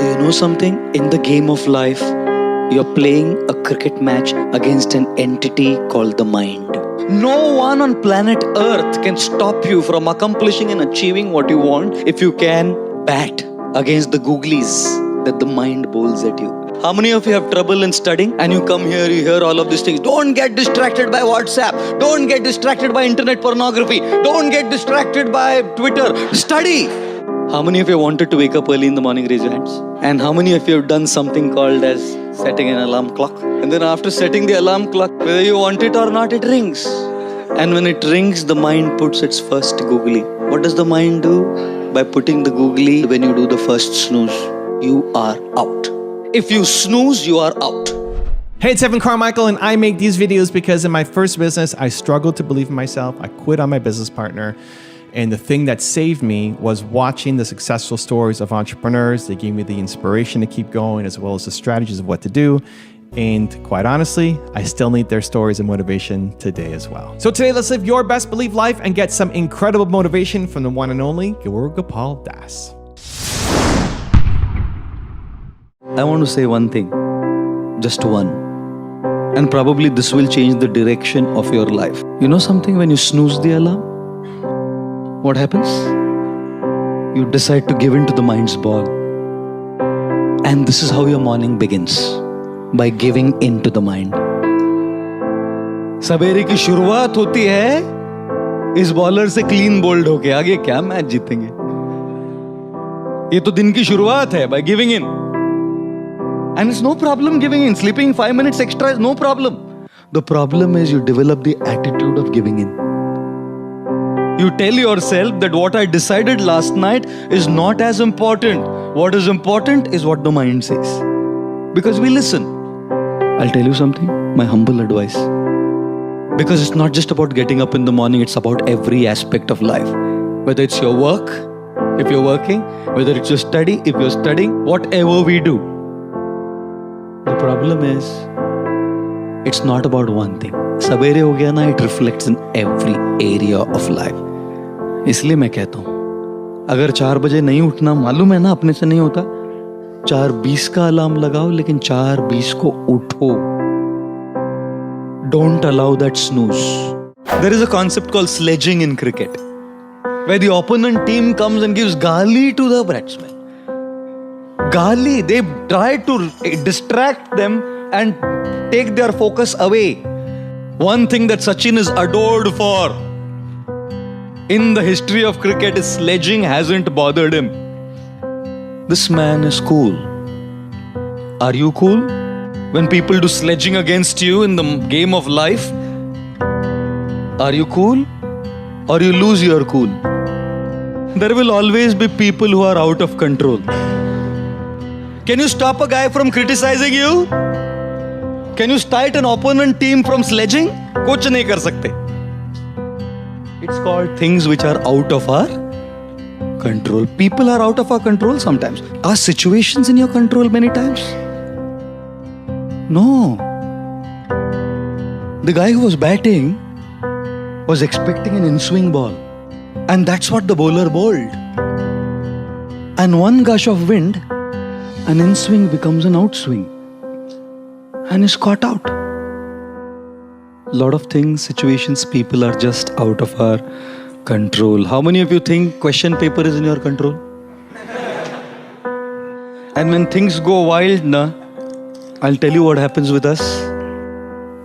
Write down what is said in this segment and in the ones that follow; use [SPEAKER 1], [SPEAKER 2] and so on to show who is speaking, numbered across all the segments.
[SPEAKER 1] Do you know something? In the game of life, you're playing a cricket match against an entity called the mind. No one on planet Earth can stop you from accomplishing and achieving what you want if you can bat against the googlies that the mind bowls at you. How many of you have trouble in studying and you come here, you hear all of these things? Don't get distracted by WhatsApp. Don't get distracted by internet pornography. Don't get distracted by Twitter. Study. How many of you wanted to wake up early in the morning? Raise your hands. And how many of you have done something called as setting an alarm clock? And then after setting the alarm clock, whether you want it or not, it rings. And when it rings, the mind puts its first googly. What does the mind do? By putting the googly, when you do the first snooze, you are out. If you snooze, you are out.
[SPEAKER 2] Hey, it's Evan Carmichael, and I make these videos because in my first business, I struggled to believe in myself. I quit on my business partner. And the thing that saved me was watching the successful stories of entrepreneurs. They gave me the inspiration to keep going, as well as the strategies of what to do. And quite honestly, I still need their stories and motivation today as well. So today, let's live your best belief life and get some incredible motivation from the one and only Guru Gopal Das.
[SPEAKER 1] I want to say one thing, just one. And probably this will change the direction of your life. You know something? When you snooze the alarm, what happens? You decide to give in to the mind's ball. And this is how your morning begins. By giving in to the mind. सवेरे की शुरुआत होती है इस bowler से clean bowled होके, आगे क्या मैच जीतेंगे? ये तो दिन की शुरुआत है, by giving in. And it's no problem giving in. Sleeping 5 minutes extra is no problem. The problem is you develop the attitude of giving in. You tell yourself that what I decided last night is not as important. What is important is what the mind says. Because we listen. I'll tell you something, my humble advice. Because it's not just about getting up in the morning, it's about every aspect of life. Whether it's your work, if you're working, whether it's your study, if you're studying, whatever we do. The problem is, it's not about one thing. Sabere ho gaya na, it reflects in every area of life. इसलिए मैं कहता हूँ, अगर 4 बजे नहीं उठना, मालूम है ना अपने से नहीं होता, 4:20 का अलार्म लगाओ, लेकिन 4:20 को उठो. Don't allow that snooze. There is a concept called sledging in cricket, where the opponent team comes and gives gali to the batsman. Gali, they try to distract them and take their focus away. One thing that Sachin is adored for in the history of cricket is sledging hasn't bothered him. This man is cool. Are you cool? When people do sledging against you in the game of life, are you cool? Or you lose your cool? There will always be people who are out of control. Can you stop a guy from criticizing you? Can you stop an opponent team from sledging? कुछ नहीं कर सकते. It's called things which are out of our control. People are out of our control sometimes. Are situations in your control many times? No. The guy who was batting was expecting an in-swing ball. And that's what the bowler bowled. And one gush of wind, an in-swing becomes an outswing. And is caught out. Lot of things, situations, people are just out of our control. How many of you think question paper is in your control? And when things go wild, I'll tell you what happens with us.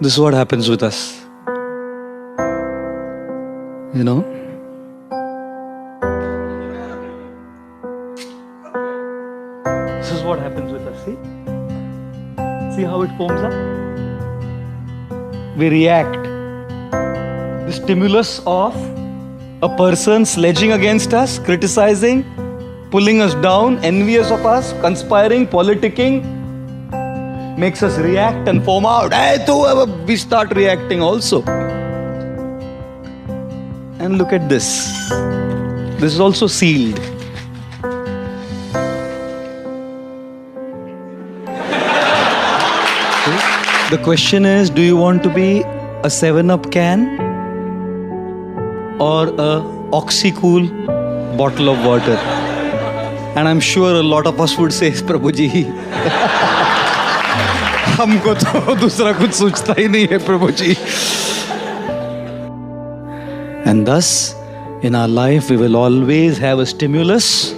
[SPEAKER 1] This is what happens with us. You know? This is what happens with us, see? See how it foams up? We react. The stimulus of a person sledging against us, criticizing, pulling us down, envious of us, conspiring, politicking, makes us react and foam out. We start reacting also. And look at this. This is also sealed. The question is, do you want to be a 7-Up can or a Oxycool bottle of water? And I'm sure a lot of us would say, Prabhu ji, हमको तो दूसरा कुछ सोचता ही नहीं है प्रभु जी. And thus, in our life, we will always have a stimulus,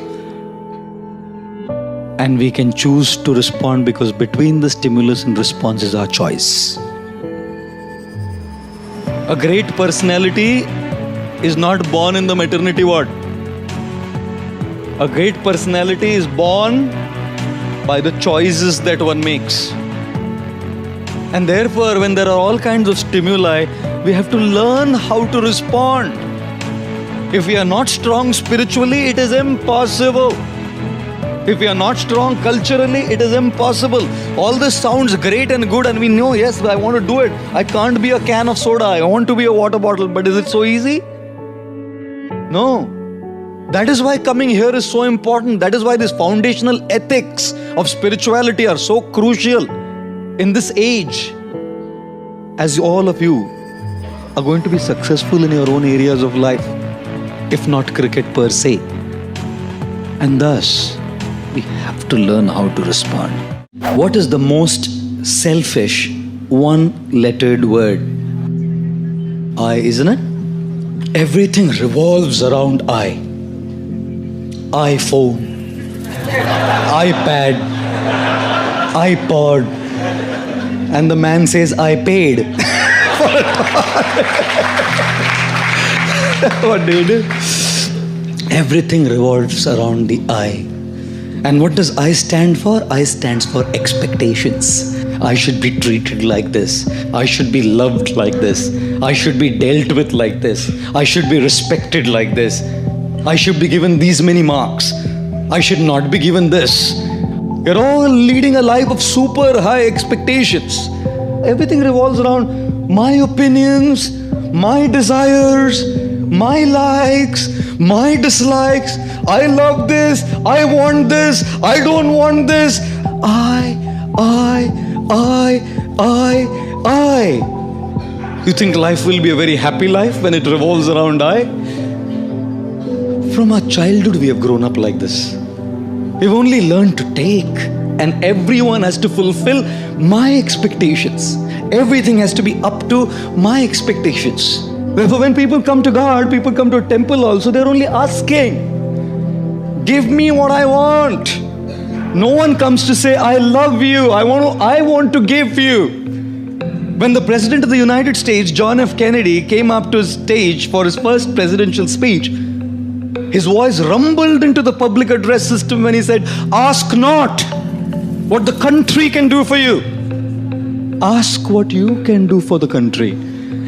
[SPEAKER 1] and we can choose to respond, because between the stimulus and response is our choice. A great personality is not born in the maternity ward. A great personality is born by the choices that one makes. And therefore, when there are all kinds of stimuli, we have to learn how to respond. If we are not strong spiritually, it is impossible. If we are not strong culturally, it is impossible. All this sounds great and good, and we know, yes, I want to do it. I can't be a can of soda. I want to be a water bottle. But is it so easy? No. That is why coming here is so important. That is why these foundational ethics of spirituality are so crucial in this age. As all of you are going to be successful in your own areas of life, if not cricket per se. And thus, we have to learn how to respond. What is the most selfish one-lettered word? I, isn't it? Everything revolves around I. iPhone, iPad, iPod, and the man says, I paid. What do you do? Everything revolves around the I. And what does I stand for? I stands for expectations. I should be treated like this. I should be loved like this. I should be dealt with like this. I should be respected like this. I should be given these many marks. I should not be given this. You're all leading a life of super high expectations. Everything revolves around my opinions, my desires, my likes, my dislikes. I love this, I want this, I don't want this. I. You think life will be a very happy life when it revolves around I? From our childhood we have grown up like this. We've only learned to take, and everyone has to fulfill my expectations. Everything has to be up to my expectations. Therefore, when people come to God, people come to a temple also, they're only asking, give me what I want. No one comes to say, I love you, I want to give you. When the President of the United States, John F. Kennedy, came up to his stage for his first presidential speech, his voice rumbled into the public address system when he said, ask not what the country can do for you. Ask what you can do for the country.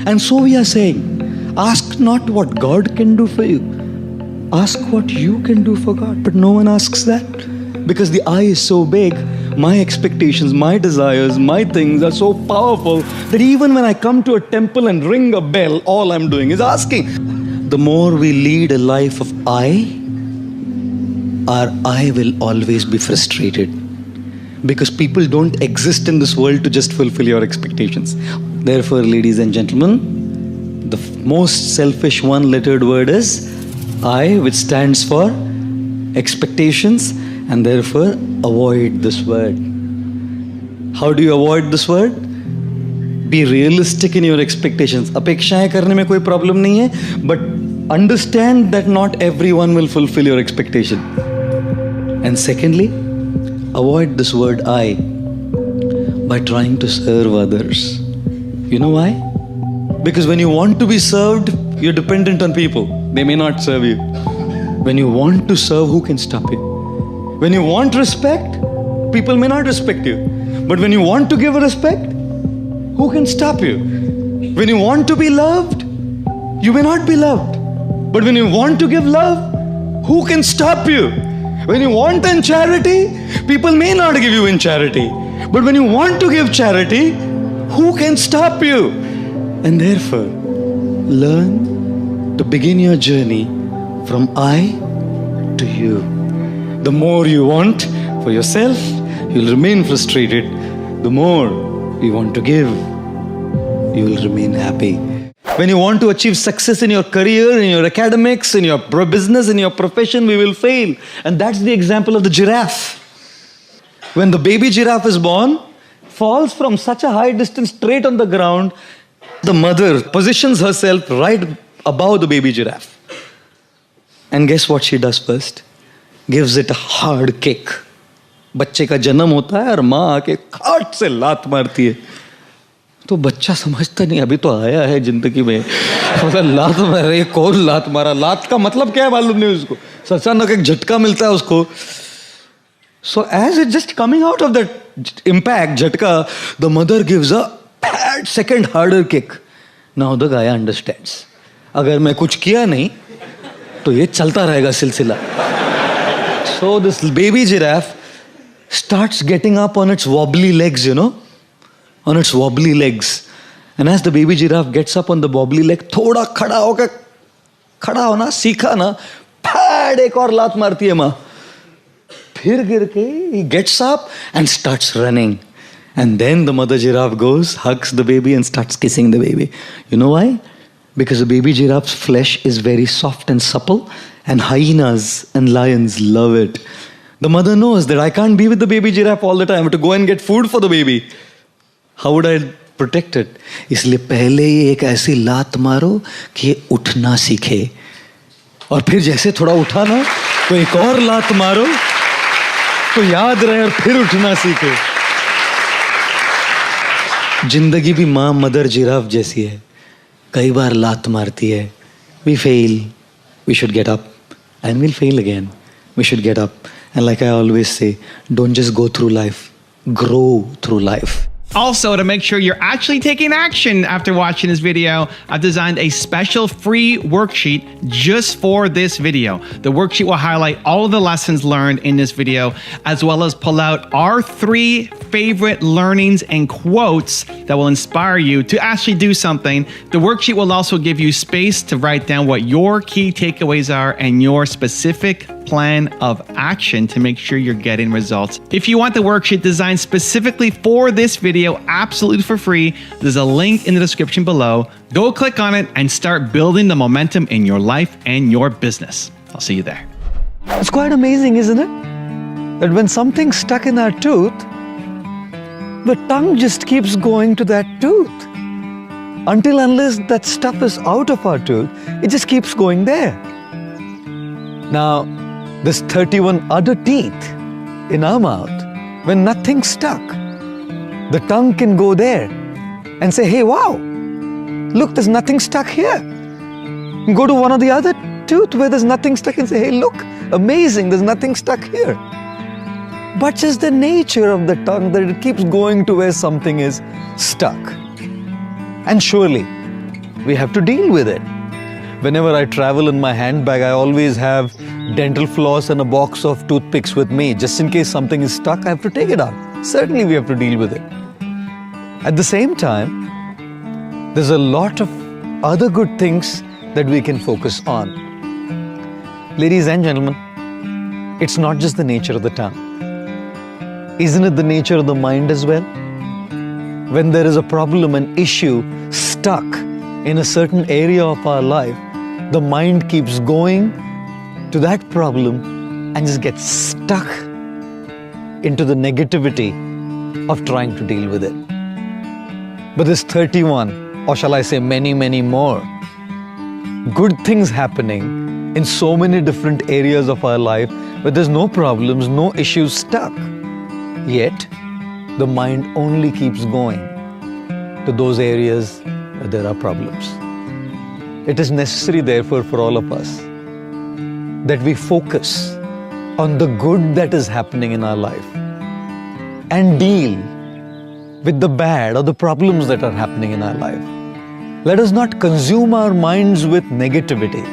[SPEAKER 1] And so we are saying, ask not what God can do for you. Ask what you can do for God. But no one asks that, because the I is so big. My expectations, my desires, my things are so powerful that even when I come to a temple and ring a bell, all I'm doing is asking. The more we lead a life of I, our I will always be frustrated, because people don't exist in this world to just fulfill your expectations. Therefore, ladies and gentlemen, the most selfish one-lettered word is I, which stands for expectations, and therefore avoid this word. How do you avoid this word? Be realistic in your expectations. अपेक्षाएं करने में कोई problem नहीं है, but understand that not everyone will fulfill your expectation. And secondly, avoid this word I by trying to serve others. You know why? Because when you want to be served, you're dependent on people. They may not serve you. When you want to serve, who can stop you? When you want respect, people may not respect you. But when you want to give respect, who can stop you? When you want to be loved, you may not be loved. But when you want to give love, who can stop you? When you want in charity, people may not give you in charity. But when you want to give charity, who can stop you? And therefore, learn to begin your journey from I to you. The more you want for yourself, you'll remain frustrated. The more you want to give, you will remain happy. When you want to achieve success in your career, in your academics, in your business, in your profession, we will fail. And that's the example of the giraffe. When the baby giraffe is born, falls from such a high distance straight on the ground, the mother positions herself right above the baby giraffe. And guess what she does first? Gives it a hard kick. बच्चे का जन्म होता है और माँ आके खाट से लात मारती है. तो बच्चा समझता नहीं, अभी तो आया है जिंदगी में, मतलब लात मार रही है, कौन लात मारा, लात का मतलब क्या है मालूम नहीं उसको, अचानक एक झटका मिलता है उसको. So as it's just coming out of that impact, झटका, the mother gives a bad second harder kick. Now the guy understands. अगर मैं कुछ किया नहीं तो ये चलता रहेगा सिलसिला. So this baby giraffe starts getting up on its wobbly legs, you know, on its wobbly legs. And as the baby giraffe gets up on the wobbly leg, थोड़ा खड़ा होकर, खड़ा होना सीखा ना, फैड एक और लात मारती है माँ. फिर गिर के he gets up and starts running. And then the mother giraffe goes, hugs the baby and starts kissing the baby. You know why? Because the baby giraffe's flesh is very soft and supple, and hyenas and lions love it. The mother knows that I can't be with the baby giraffe all the time. I have to go and get food for the baby. How would I protect it? इसलिए पहले ही एक ऐसी लात मारो कि ये उठना सीखे. और फिर जैसे थोड़ा उठा ना, तो एक और लात मारो तो याद रहे और फिर उठना सीखे. जिंदगी भी माँ मदर जिराफ जैसी है. कई बार लात मारती है. We fail. We should get up. And we'll fail again. We should get up. And like I always say, don't just go through life. Grow through life.
[SPEAKER 2] Also, to make sure you're actually taking action after watching this video, I've designed a special free worksheet just for this video. The worksheet will highlight all of the lessons learned in this video, as well as pull out our 3 favorite learnings and quotes that will inspire you to actually do something. The worksheet will also give you space to write down what your key takeaways are and your specific plan of action to make sure you're getting results. If you want the worksheet designed specifically for this video, absolutely for free, there's a link in the description below. Go click on it and start building the momentum in your life and your business. I'll see you there.
[SPEAKER 1] It's quite amazing, isn't it? That when something's stuck in our tooth, the tongue just keeps going to that tooth. Until unless that stuff is out of our tooth, it just keeps going there. Now, there's 31 other teeth in our mouth. When nothing's stuck, the tongue can go there and say, hey, wow, look, there's nothing stuck here. Go to one of the other tooth where there's nothing stuck and say, hey, look, amazing, there's nothing stuck here. But just the nature of the tongue that it keeps going to where something is stuck. And surely, we have to deal with it. Whenever I travel in my handbag, I always have dental floss and a box of toothpicks with me. Just in case something is stuck, I have to take it out. Certainly, we have to deal with it. At the same time, there's a lot of other good things that we can focus on. Ladies and gentlemen, it's not just the nature of the tongue. Isn't it the nature of the mind as well? When there is a problem, an issue stuck in a certain area of our life, the mind keeps going to that problem and just gets stuck into the negativity of trying to deal with it. But there's 31, or shall I say many, many more, good things happening in so many different areas of our life where there's no problems, no issues stuck. Yet, the mind only keeps going to those areas where there are problems. It is necessary, therefore, for all of us that we focus on the good that is happening in our life and deal with the bad or the problems that are happening in our life. Let us not consume our minds with negativity.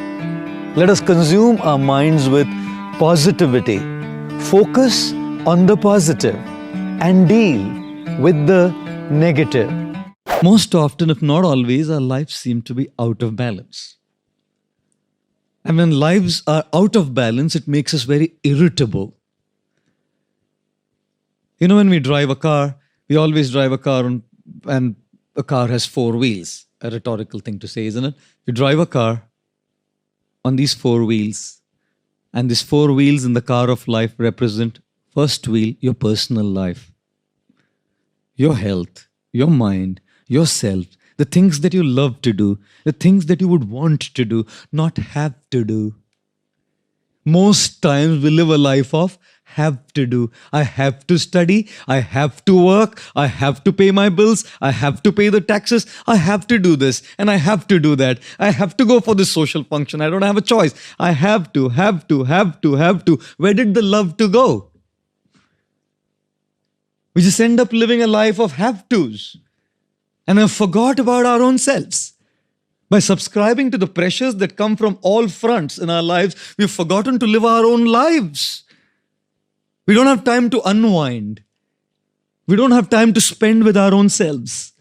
[SPEAKER 1] Let us consume our minds with positivity. Focus on the positive and deal with the negative. Most often, if not always, our lives seem to be out of balance. And when lives are out of balance, it makes us very irritable. You know, when we drive a car, we always drive a car and a car has four wheels. A rhetorical thing to say, isn't it? You drive a car on these four wheels, and these four wheels in the car of life represent first wheel, your personal life, your health, your mind, yourself, the things that you love to do, the things that you would want to do, not have to do. Most times we live a life of have to do. I have to study. I have to work. I have to pay my bills. I have to pay the taxes. I have to do this and I have to do that. I have to go for this social function. I don't have a choice. I have to. Where did the love to go? We just end up living a life of have tos and have forgot about our own selves. By subscribing to the pressures that come from all fronts in our lives, we've forgotten to live our own lives. We don't have time to unwind. We don't have time to spend with our own selves.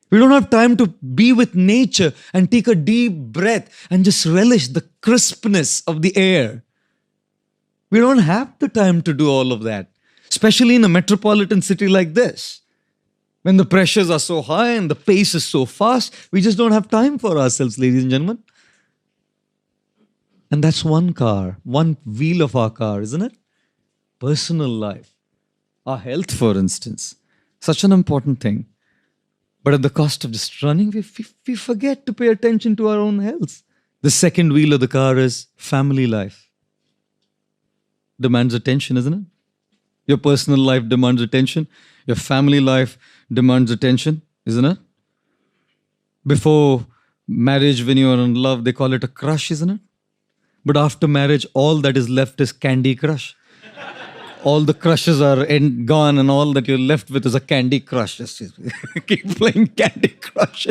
[SPEAKER 1] We don't have time to be with nature and take a deep breath and just relish the crispness of the air. We don't have the time to do all of that, especially in a metropolitan city like this. When the pressures are so high and the pace is so fast, we just don't have time for ourselves, ladies and gentlemen. And that's one car, one wheel of our car, isn't it? Personal life. Our health, for instance. Such an important thing. But at the cost of just running, we forget to pay attention to our own health. The second wheel of the car is family life. Demands attention, isn't it? Your personal life demands attention. Your family life demands attention, isn't it? Before marriage, when you are in love, they call it a crush, isn't it? But after marriage, all that is left is Candy Crush. All the crushes are gone and all that you're left with is a Candy Crush. Just keep playing Candy Crush.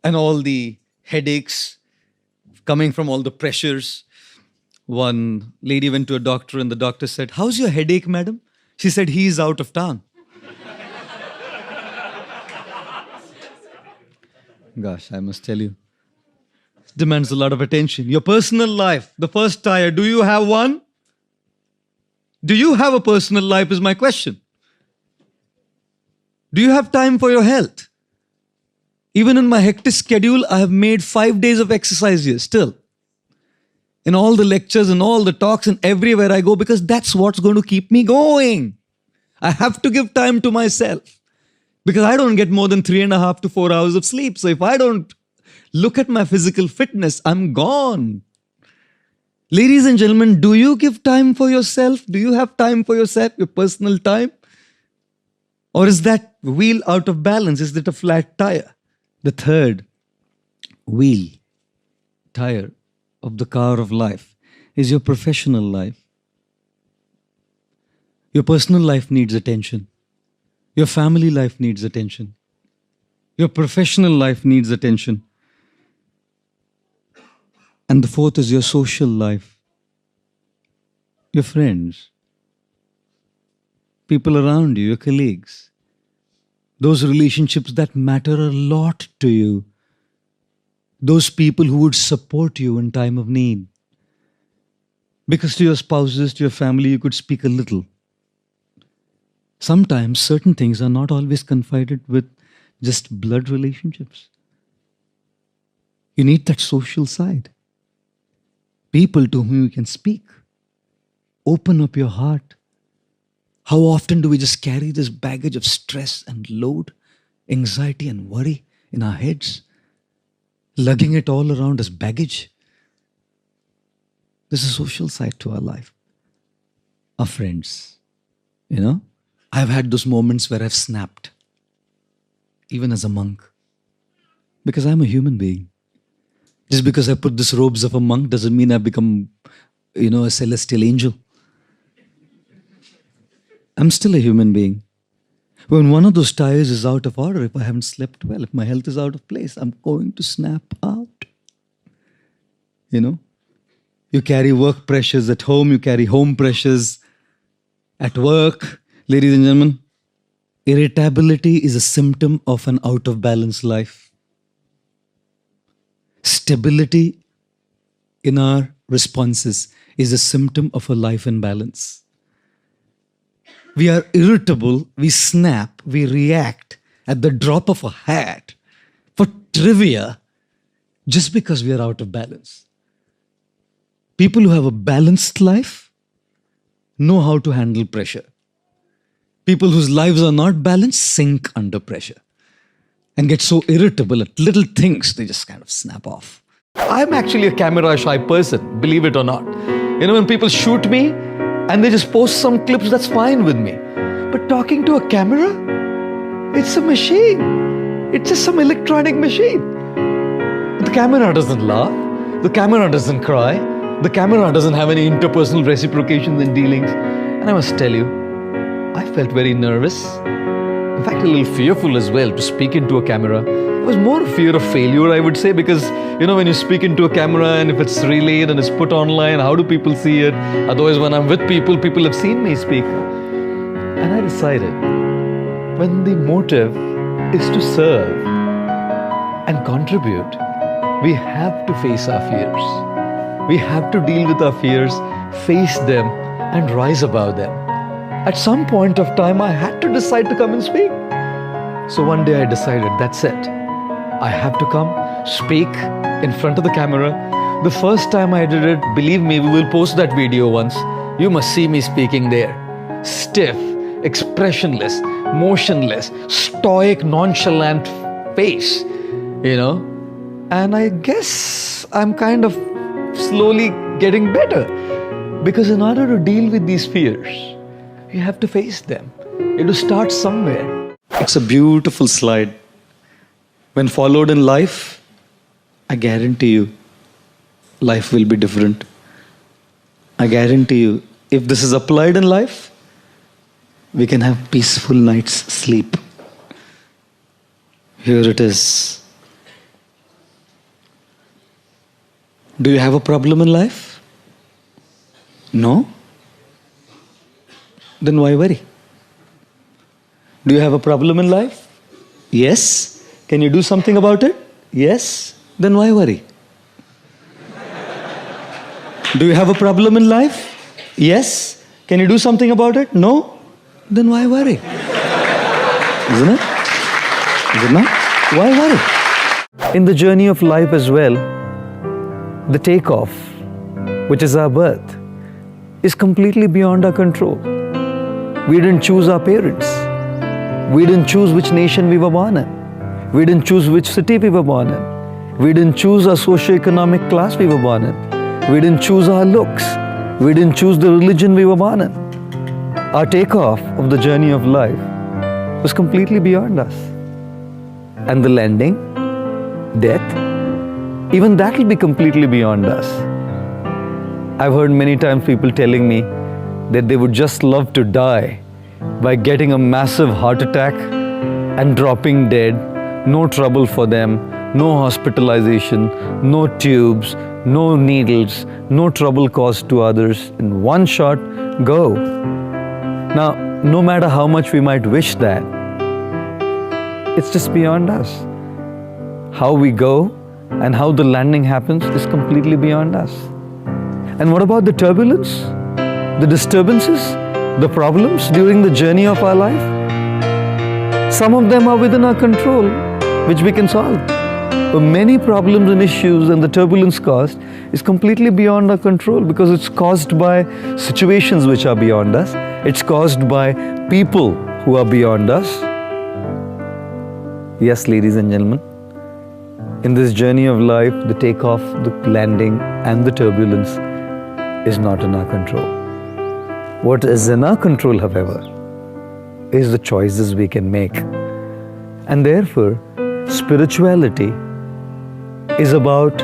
[SPEAKER 1] And all the headaches coming from all the pressures. One lady went to a doctor and the doctor said, "How's your headache, madam?" She said, "He is out of town." Gosh, I must tell you, it demands a lot of attention. Your personal life, the first tire, do you have one? Do you have a personal life is my question. Do you have time for your health? Even in my hectic schedule, I have made 5 days of exercise here still. In all the lectures and all the talks and everywhere I go, because that's what's going to keep me going. I have to give time to myself because I don't get more than 3.5 to 4 hours of sleep. So if I don't look at my physical fitness, I'm gone. Ladies and gentlemen, do you give time for yourself? Do you have time for yourself, your personal time? Or is that wheel out of balance? Is it a flat tire? The third wheel, tire of the car of life is your professional life. Your personal life needs attention. Your family life needs attention. Your professional life needs attention. And the fourth is your social life. Your friends, people around you, your colleagues. Those relationships that matter a lot to you. Those people who would support you in time of need. Because to your spouses, to your family, you could speak a little. Sometimes certain things are not always confided with just blood relationships. You need that social side. People to whom you can speak. Open up your heart. How often do we just carry this baggage of stress and load, anxiety and worry in our heads? Lugging it all around as baggage. There's a social side to our life. Our friends, I've had those moments where I've snapped, even as a monk, because I'm a human being. Just because I put these robes of a monk doesn't mean I've become, a celestial angel. I'm still a human being. When one of those tires is out of order, if I haven't slept well, if my health is out of place, I'm going to snap out. You carry work pressures at home, you carry home pressures at work. Ladies and gentlemen, irritability is a symptom of an out of balance life. Stability in our responses is a symptom of a life in balance. We are irritable, we snap, we react at the drop of a hat for trivia just because we are out of balance. People who have a balanced life know how to handle pressure. People whose lives are not balanced sink under pressure and get so irritable at little things, they just kind of snap off.
[SPEAKER 3] I'm actually a camera shy person, believe it or not. You know, when people shoot me and they just post some clips, that's fine with me. But talking to a camera, it's a machine. It's just some electronic machine. The camera doesn't laugh. The camera doesn't cry. The camera doesn't have any interpersonal reciprocations and dealings. And I must tell you, I felt very nervous. In fact, a little fearful as well to speak into a camera. It was more a fear of failure, I would say, because, you know, when you speak into a camera and if it's relayed and it's put online, how do people see it? Otherwise, when I'm with people, people have seen me speak. And I decided, when the motive is to serve and contribute, we have to face our fears. We have to deal with our fears, face them, and rise above them. At some point of time, I had to decide to come and speak. So one day I decided, that's it. I have to come, speak in front of the camera. The first time I did it, believe me, we will post that video once. You must see me speaking there. Stiff, expressionless, motionless, stoic, nonchalant face, you know. And I guess I'm kind of slowly getting better. Because in order to deal with these fears, you have to face them. You have to start somewhere.
[SPEAKER 1] It's a beautiful slide. When followed in life, I guarantee you, life will be different. I guarantee you, if this is applied in life, we can have peaceful night's sleep. Here it is. Do you have a problem in life? No? Then why worry? Do you have a problem in life? Yes. Can you do something about it? Yes. Then why worry? Do you have a problem in life? Yes. Can you do something about it? No. Then why worry? Isn't it? Is it not? Why worry?
[SPEAKER 3] In the journey of life as well, the takeoff, which is our birth, is completely beyond our control. We didn't choose our parents. We didn't choose which nation we were born in. We didn't choose which city we were born in. We didn't choose our socio-economic class we were born in. We didn't choose our looks. We didn't choose the religion we were born in. Our takeoff of the journey of life was completely beyond us. And the landing, death, even that will be completely beyond us. I've heard many times people telling me that they would just love to die by getting a massive heart attack and dropping dead, no trouble for them, no hospitalization, no tubes, no needles, no trouble caused to others. In one shot, go. Now, no matter how much we might wish that, it's just beyond us. How we go and how the landing happens is completely beyond us. And what about the turbulence, the disturbances, the problems during the journey of our life? Some of them are within our control, which we can solve. But many problems and issues and the turbulence caused is completely beyond our control because it's caused by situations which are beyond us. It's caused by people who are beyond us. Yes, ladies and gentlemen, in this journey of life, the takeoff, the landing, and the turbulence is not in our control. What is in our control, however, is the choices we can make. And therefore, spirituality is about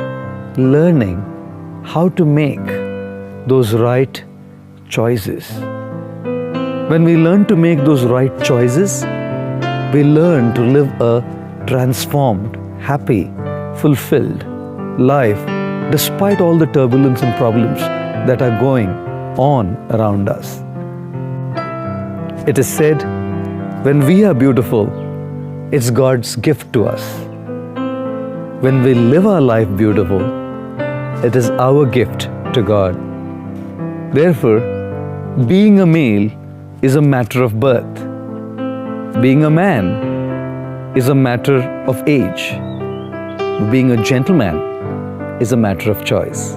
[SPEAKER 3] learning how to make those right choices. When we learn to make those right choices, we learn to live a transformed, happy, fulfilled life despite all the turbulence and problems that are going on around us. It is said, when we are beautiful, it's God's gift to us. When we live our life beautiful, it is our gift to God. Therefore, being a male is a matter of birth. Being a man is a matter of age. Being a gentleman is a matter of choice.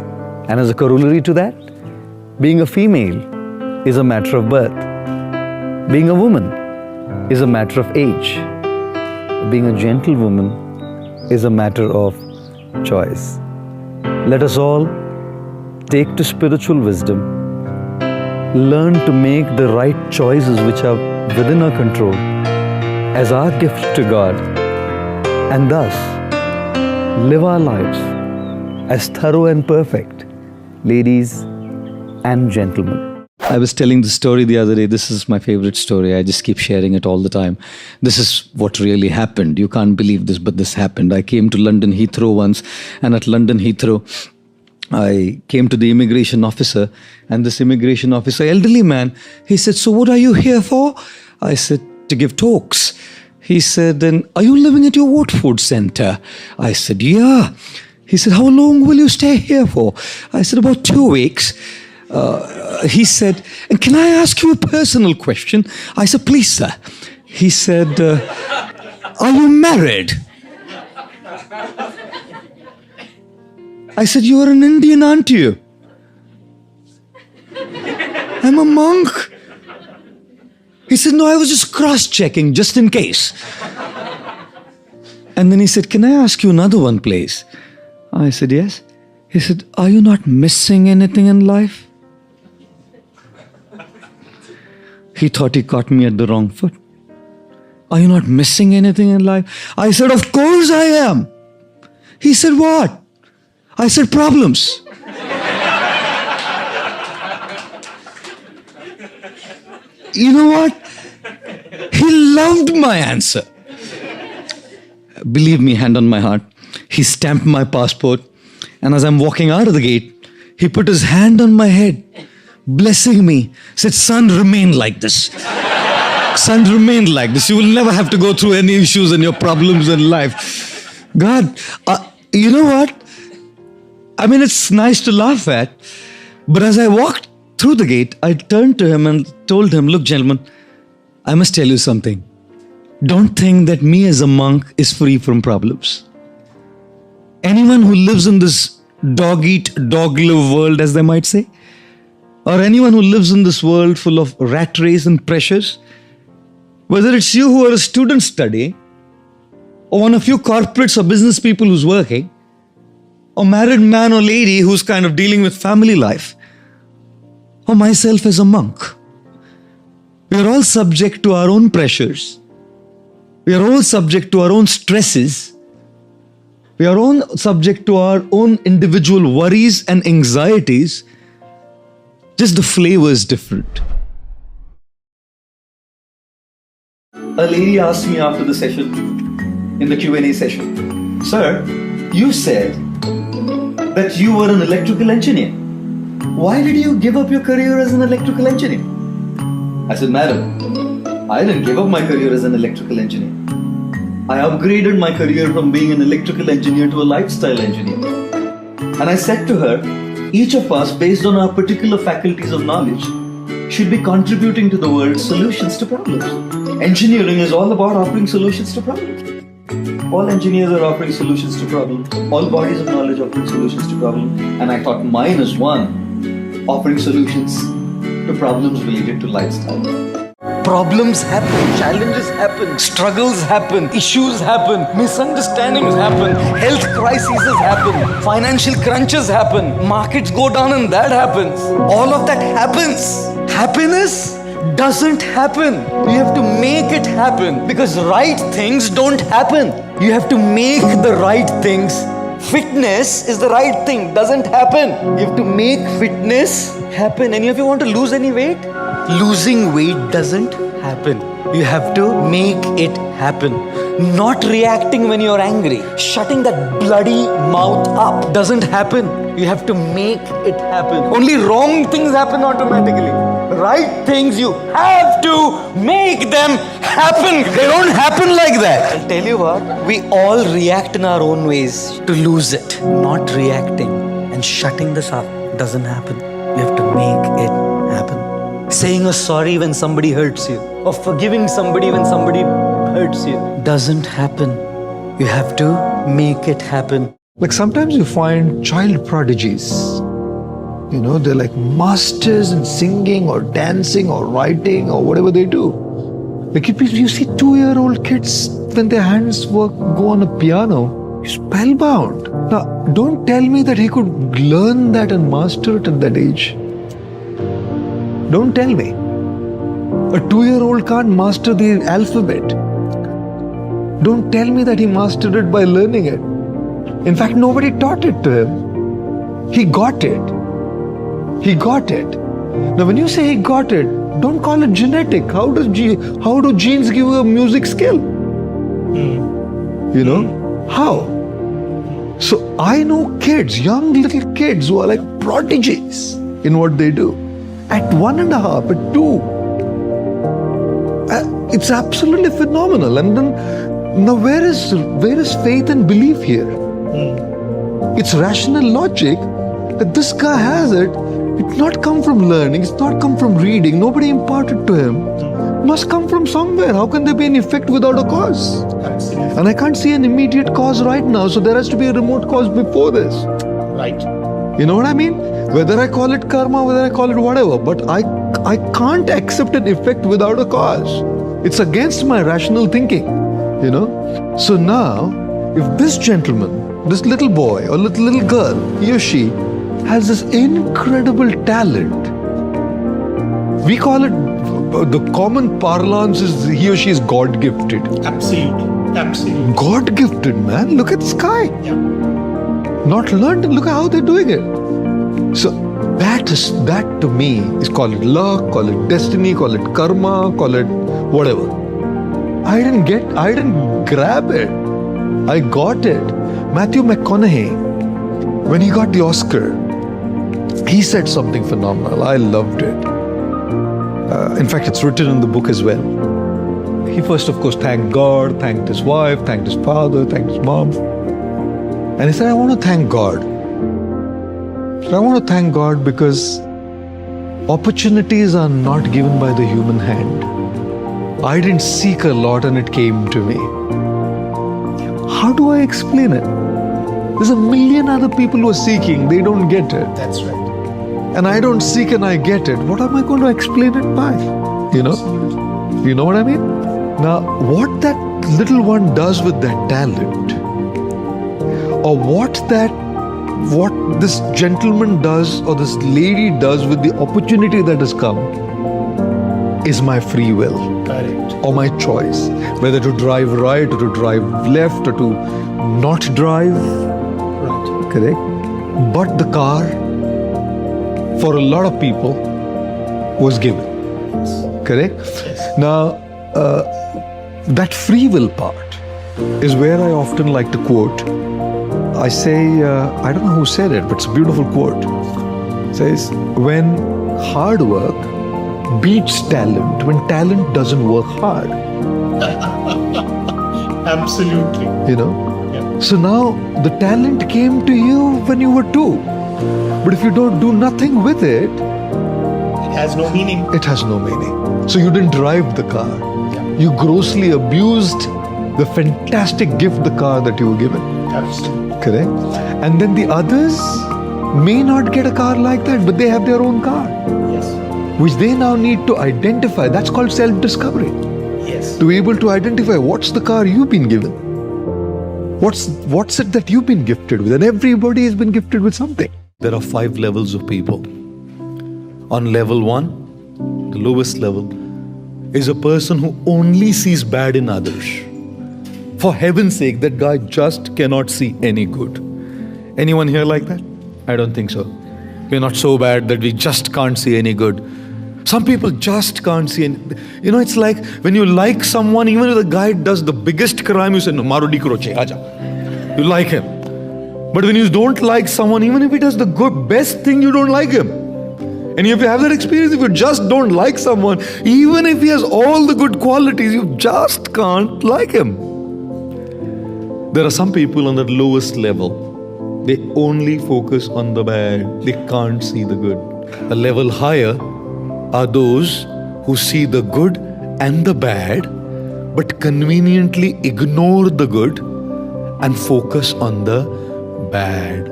[SPEAKER 3] And as a corollary to that, being a female is a matter of birth. Being a woman is a matter of age. Being a gentlewoman is a matter of choice. Let us all take to spiritual wisdom, learn to make the right choices which are within our control as our gift to God, and thus live our lives as thorough and perfect, ladies and gentlemen.
[SPEAKER 1] I was telling the story the other day. This is my favorite story. I just keep sharing it all the time. This is what really happened. You can't believe this, but this happened. I came to London Heathrow once, and at London Heathrow, I came to the immigration officer, and this immigration officer, elderly man, he said, "So what are you here for?" I said, "To give talks." He said, "Then are you living at your Watford Centre?" I said, "Yeah." He said, "How long will you stay here for?" I said, "About 2 weeks." He said, "And can I ask you a personal question?" I said, "Please, sir." He said, "Are you married?" I said, "You are an Indian, aren't you?" "I'm a monk." He said, "No, I was just cross-checking, just in case." And then he said, "Can I ask you another one, please?" I said, "Yes." He said, "Are you not missing anything in life?" He thought he caught me at the wrong foot. "Are you not missing anything in life?" I said, "Of course I am." He said, "What?" I said, "Problems." You know what? He loved my answer. Believe me, hand on my heart, he stamped my passport, and as I'm walking out of the gate, he put his hand on my head, blessing me, said, "Son, remain like this. Son, remain like this. You will never have to go through any issues and your problems in life." God, you know what? I mean, it's nice to laugh at, but as I walked through the gate, I turned to him and told him, "Look, gentlemen, I must tell you something. Don't think that me as a monk is free from problems. Anyone who lives in this dog-eat, dog-live world, as they might say, or anyone who lives in this world full of rat race and pressures, whether it's you who are a student studying, or one of you corporates or business people who's working, or married man or lady who's kind of dealing with family life, or myself as a monk, we are all subject to our own pressures. We are all subject to our own stresses. We are all subject to our own individual worries and anxieties. Just the flavor is different." A lady asked me after the session, in the Q&A session, "Sir, you said that you were an electrical engineer. Why did you give up your career as an electrical engineer?" I said, "Madam, I didn't give up my career as an electrical engineer. I upgraded my career from being an electrical engineer to a lifestyle engineer." And I said to her, each of us, based on our particular faculties of knowledge, should be contributing to the world's solutions to problems. Engineering is all about offering solutions to problems. All engineers are offering solutions to problems. All bodies of knowledge offering solutions to problems. And I thought mine is one, offering solutions to problems related to lifestyle. Problems happen, challenges happen, struggles happen, issues happen, misunderstandings happen, health crises happen, financial crunches happen, markets go down and that happens. All of that happens. Happiness doesn't happen. You have to make it happen, because right things don't happen. You have to make the right things. Fitness is the right thing, doesn't happen. You have to make fitness happen. And if you want to lose any weight, losing weight doesn't happen. You have to make it happen. Not reacting when you're angry, shutting that bloody mouth up doesn't happen. You have to make it happen. Only wrong things happen automatically. Right things, you have to make them happen. They don't happen like that. I'll tell you what, we all react in our own ways to lose it. Not reacting and shutting this up doesn't happen. You have to make it happen. saying a sorry when somebody hurts you, or forgiving somebody when somebody hurts you, doesn't happen. You have to make it happen.
[SPEAKER 4] Like sometimes you find child prodigies. You know, they're like masters in singing or dancing or writing or whatever they do. Like if you see 2-year-old kids, when their hands go on a piano, spellbound. Now, don't tell me that he could learn that and master it at that age. Don't tell me. A 2-year-old can't master the alphabet. Don't tell me that he mastered it by learning it. In fact, nobody taught it to him. He got it. He got it. Now, when you say he got it, don't call it genetic. How do genes give you a music skill? You know? How? So I know kids, young little kids who are like prodigies in what they do. At 1.5, at 2. It's absolutely phenomenal. And then, now where is faith and belief here? It's rational logic that this guy has it. It's not come from learning. It's not come from reading. Nobody imparted to him. It must come from somewhere. How can there be an effect without a cause?
[SPEAKER 5] Absolutely.
[SPEAKER 4] And I can't see an immediate cause right now. So there has to be a remote cause before this.
[SPEAKER 5] Right.
[SPEAKER 4] You know what I mean? Whether I call it karma, whether I call it whatever, but I can't accept an effect without a cause. It's against my rational thinking, you know? So now, if this gentleman, this little boy or little girl, he or she, has this incredible talent, we call it, the common parlance is he or she is God-gifted.
[SPEAKER 5] Absolutely. Absolutely.
[SPEAKER 4] God-gifted, man. Look at this guy.
[SPEAKER 5] Yeah.
[SPEAKER 4] Not learned, and look at how they're doing it. So that to me is, call it luck, call it destiny, call it karma, call it whatever. I didn't grab it. I got it. Matthew McConaughey, when he got the Oscar, he said something phenomenal. I loved it. In fact, it's written in the book as well. He first, of course, thanked God, thanked his wife, thanked his father, thanked his mom. And he said, I want to thank God. I want to thank God because opportunities are not given by the human hand. I didn't seek a lot and it came to me. How do I explain it? There's a million other people who are seeking, they don't get it.
[SPEAKER 5] That's right.
[SPEAKER 4] And I don't seek and I get it. What am I going to explain it by? You know? You know what I mean? Now, what that little one does with that talent, or what this gentleman does or this lady does with the opportunity that has come, is my free will.
[SPEAKER 5] Correct.
[SPEAKER 4] Or my choice. Whether to drive right or to drive left or to not drive.
[SPEAKER 5] Right.
[SPEAKER 4] Correct? But the car, for a lot of people, was given. Correct?
[SPEAKER 5] Yes.
[SPEAKER 4] Now, that free will part is where I often like to quote. I say, I don't know who said it, but it's a beautiful quote. It says, when hard work beats talent, when talent doesn't work hard.
[SPEAKER 5] Absolutely.
[SPEAKER 4] You know?
[SPEAKER 5] Yeah.
[SPEAKER 4] So now the talent came to you when you were 2. But if you don't do nothing with it,
[SPEAKER 5] It has no meaning.
[SPEAKER 4] it has no meaning. So you didn't drive the car.
[SPEAKER 5] Yeah.
[SPEAKER 4] You grossly abused the fantastic gift, the car that you were given.
[SPEAKER 5] Absolutely.
[SPEAKER 4] Correct? And then the others may not get a car like that, but they have their own car,
[SPEAKER 5] Yes.
[SPEAKER 4] which they now need to identify. That's called self-discovery.
[SPEAKER 5] Yes.
[SPEAKER 4] To be able to identify what's the car you've been given. What's it that you've been gifted with? And everybody has been gifted with something. There are 5 levels of people. On level 1, the lowest level, is a person who only sees bad in others. For heaven's sake, that guy just cannot see any good. Anyone here like that? I don't think so. We're not so bad that we just can't see any good. Some people just can't see any. You know, it's like when you like someone, even if the guy does the biggest crime, you say, no, maro dikro che, aja. You like him. But when you don't like someone, even if he does the best thing, you don't like him. And if you have that experience, if you just don't like someone, even if he has all the good qualities, you just can't like him. There are some people on that lowest level. They only focus on the bad. They can't see the good. A level higher, are those who see the good and the bad, but conveniently ignore the good and focus on the bad.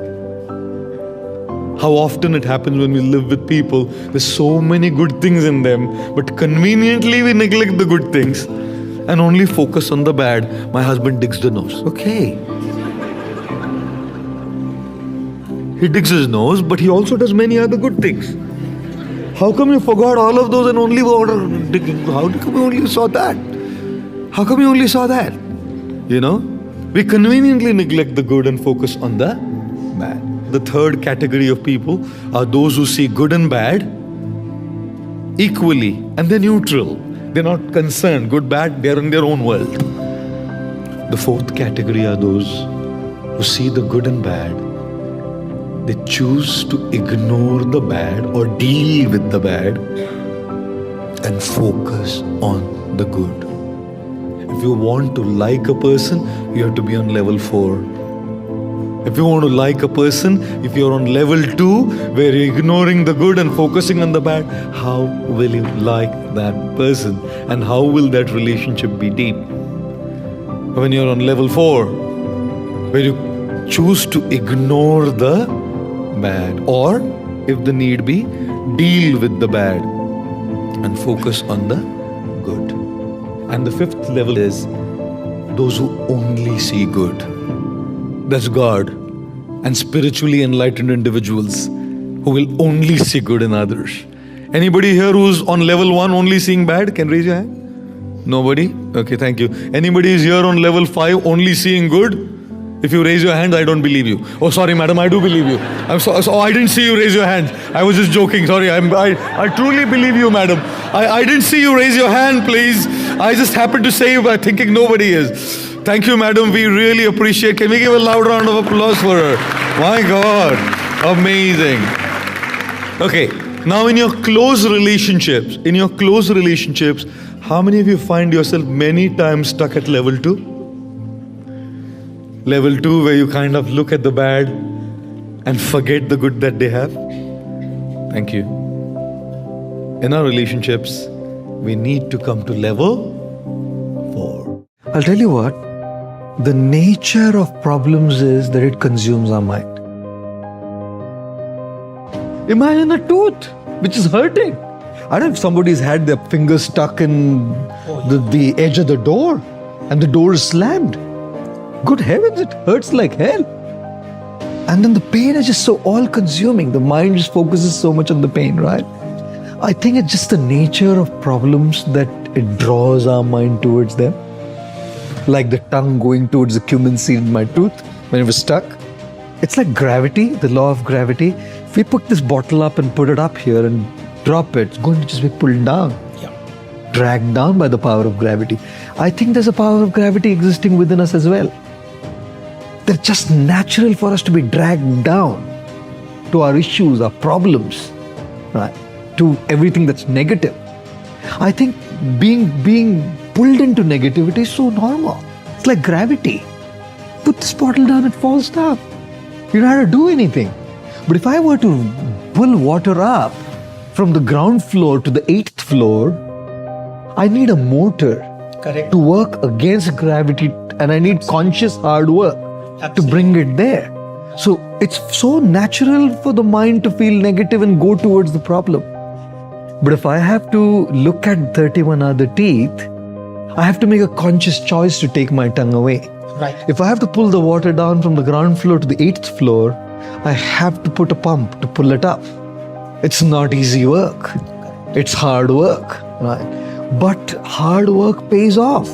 [SPEAKER 4] How often it happens when we live with people, there's so many good things in them, but conveniently we neglect the good things and only focus on the bad. My husband digs the nose. Okay. He digs his nose, but he also does many other good things. How come you forgot all of those and only digging? How come you only saw that? How come you only saw that? You know? We conveniently neglect the good and focus on the bad. The third category of people are those who see good and bad equally and they're neutral. They're not concerned. Good, bad, they're in their own world. The fourth category are those who see the good and bad. They choose to ignore the bad or deal with the bad and focus on the good. If you want to like a person, you have to be on level 4. If you want to like a person, if you're on level 2, where you're ignoring the good and focusing on the bad, how will you like that person? And how will that relationship be deep? When you're on level 4, where you choose to ignore the bad, or if the need be, deal with the bad and focus on the good. And the fifth level is those who only see good. That's God and spiritually enlightened individuals who will only see good in others. Anybody here who's on level 1 only seeing bad can raise your hand? Nobody? Okay, thank you. Anybody is here on level 5 only seeing good? If you raise your hand, I don't believe you. Oh, sorry, madam, I do believe you. I'm so I didn't see you raise your hand. I was just joking. Sorry, I truly believe you, madam. I didn't see you raise your hand, please. I just happened to say by thinking nobody is. Thank you, madam. We really appreciate. Can we give a loud round of applause for her? My God, amazing. Okay, now in your close relationships, how many of you find yourself many times stuck at level 2? Level 2, where you kind of look at the bad and forget the good that they have. Thank you. In our relationships, we need to come to level 4. I'll tell you what, the nature of problems is that it consumes our mind. Imagine a tooth which is hurting. I don't know if somebody's had their finger stuck in the edge of the door and the door is slammed. Good heavens, it hurts like hell. And then the pain is just so all-consuming. The mind just focuses so much on the pain, right? I think it's just the nature of problems that it draws our mind towards them. Like the tongue going towards the cumin seed in my tooth when it was stuck. It's like gravity, the law of gravity. If we put this bottle up and put it up here and drop it, it's going to just be pulled down. Dragged down by the power of gravity. I think there's a power of gravity existing within us as well. They're just natural for us to be dragged down to our issues, our problems, right? To everything that's negative. I think being pulled into negativity is so normal. It's like gravity. Put this bottle down, it falls down. You don't have to do anything. But if I were to pull water up from the ground floor to the 8th floor, I need a motor to work against gravity, and I need conscious hard work to bring it there. So it's so natural for the mind to feel negative and go towards the problem. But if I have to look at 31 other teeth, I have to make a conscious choice to take my tongue away.
[SPEAKER 5] Right.
[SPEAKER 4] If I have to pull the water down from the ground floor to the 8th floor, I have to put a pump to pull it up. It's not easy work. It's hard work, right? But hard work pays off.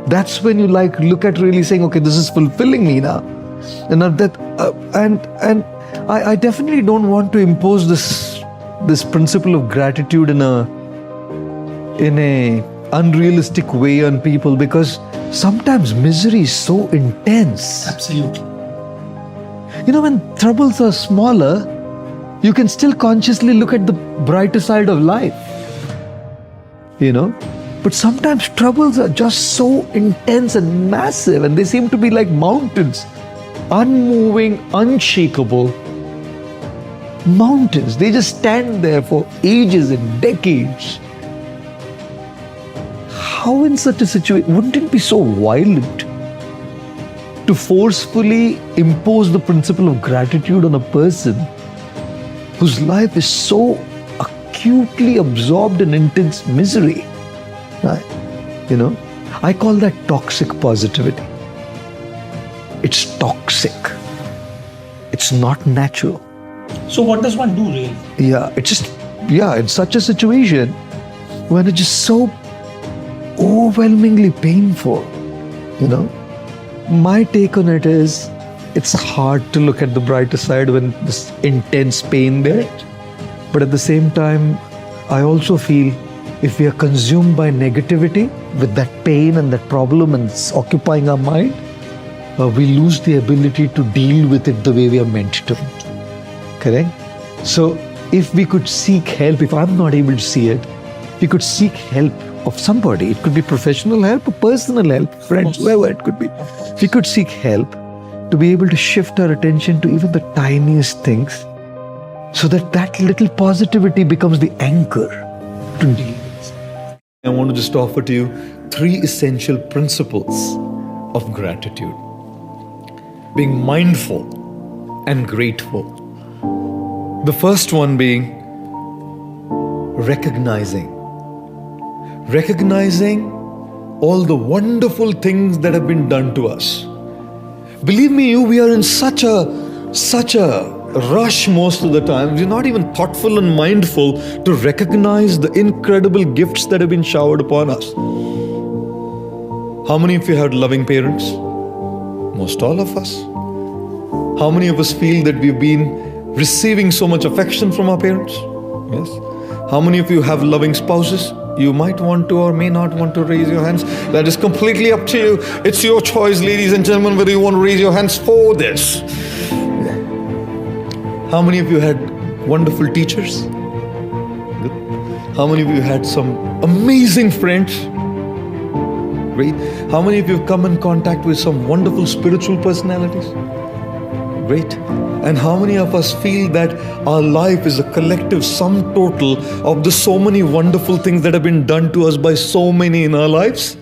[SPEAKER 4] That's when you look at really saying, okay, this is fulfilling me now. And I definitely don't want to impose this principle of gratitude in a unrealistic way on people, because sometimes misery is so intense.
[SPEAKER 5] Absolutely.
[SPEAKER 4] You know, when troubles are smaller, you can still consciously look at the brighter side of life. You know, but sometimes troubles are just so intense and massive, and they seem to be like mountains, unmoving, unshakable. mountains. They just stand there for ages and decades. How in such a situation, wouldn't it be so violent to forcefully impose the principle of gratitude on a person whose life is so acutely absorbed in intense misery? Right? You know, I call that toxic positivity. It's toxic. It's not natural.
[SPEAKER 5] So what does one do really?
[SPEAKER 4] In such a situation when it's just so overwhelmingly painful, you know, my take on it is it's hard to look at the brighter side when this intense pain there. But at the same time, I also feel if we are consumed by negativity with that pain and that problem and it's occupying our mind, we lose the ability to deal with it the way we are meant to. Correct? So if we could seek help, if I'm not able to see it, we could seek help of somebody. It could be professional help or personal help, friends, whoever it could be. We could seek help to be able to shift our attention to even the tiniest things so that that little positivity becomes the anchor to deal with.
[SPEAKER 6] I want to just offer to you 3 essential principles of gratitude. Being mindful and grateful. The first one being recognizing all the wonderful things that have been done to us. Believe me, we are in such a rush most of the time. We're not even thoughtful and mindful to recognize the incredible gifts that have been showered upon us. How many of you had loving parents? Most all of us. How many of us feel that we've been receiving so much affection from our parents? Yes. How many of you have loving spouses? You might want to or may not want to raise your hands. That is completely up to you. It's your choice, ladies and gentlemen, whether you want to raise your hands for this. How many of you had wonderful teachers? Good. How many of you had some amazing friends? Great. How many of you have come in contact with some wonderful spiritual personalities? Great. And how many of us feel that our life is a collective sum total of the so many wonderful things that have been done to us by so many in our lives?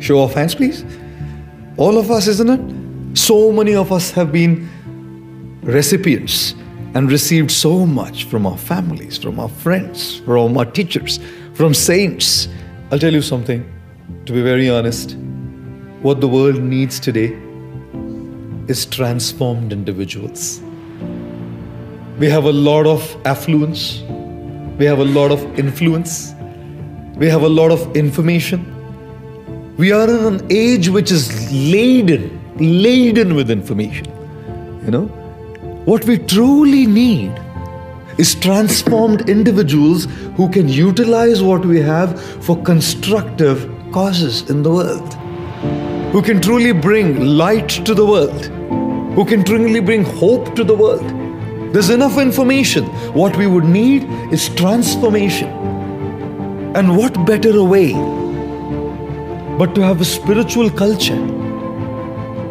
[SPEAKER 6] Show of hands, please. All of us, isn't it? So many of us have been recipients and received so much from our families, from our friends, from our teachers, from saints. I'll tell you something, to be very honest, what the world needs today is transformed individuals. We have a lot of affluence, we have a lot of influence, we have a lot of information. We are in an age which is laden with information. You know, what we truly need is transformed individuals who can utilize what we have for constructive causes in the world, who can truly bring light to the world, who can truly bring hope to the world. There's enough information. What we would need is transformation. And what better a way but to have a spiritual culture